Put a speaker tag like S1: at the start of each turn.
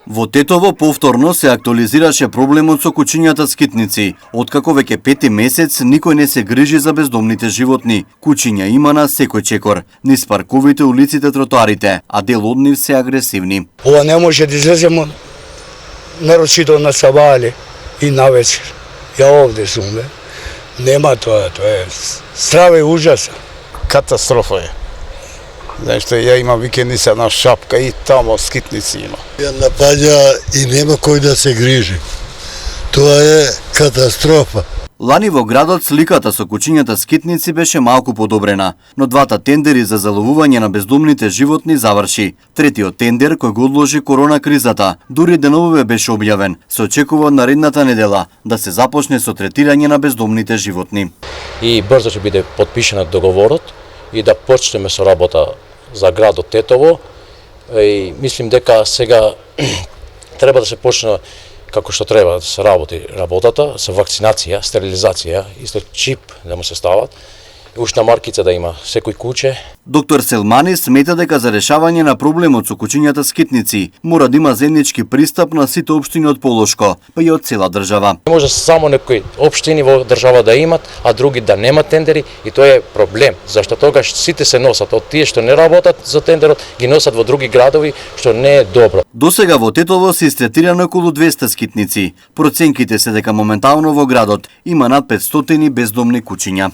S1: Во Тетово повторно се актуализираше проблемот со кучињата скитници. Откако веќе 5 месец никој не се грижи за бездомните животни. Кучиња има на секој чекор, низ парковите, улиците, тротоарите, а дел од нив се агресивни.
S2: Ова не може да излеземо нарочито на сабали и на вечер. Ја овде сум, бе. Нема тоа е страве ужаса.
S3: Катастрофа е. Нешто ја имам викендица на шапка и тамо скитници има.
S4: Ја напаѓа и нема кој да се грижи. Тоа е катастрофа.
S1: Лани во градот сликата со кучињата скитници беше малку подобрена, но двата тендери за заловување на бездомните животни заврши. Третиот тендер кој го одложи корона кризата, дури деновиве беше објавен. Се очекува наредната недела да се започне со третирање на бездомните животни.
S5: И брзо ќе биде потпишан договорот и да почнеме со работа за градот Тетово. И мислим дека сега треба да се почне како што треба да се работата, со вакцинација, стерилизација, исто чип да му се стават, ушна маркица да има секој куче.
S1: Доктор Селмани смета дека за решавање на проблемот со кучињата скитници мора да има заеднички пристап на сите општини од Полошко, па и од цела држава.
S5: Може само некои општини во држава да имат, а други да немат тендери, и тоа е проблем, зашто тогаш сите се носат од тие што не работат за тендерот, ги носат во други градови, што не е добро.
S1: Досега во Тетово се истретирано околу 200 скитници. Проценките се дека моментално во градот има над 500 бездомни кучиња.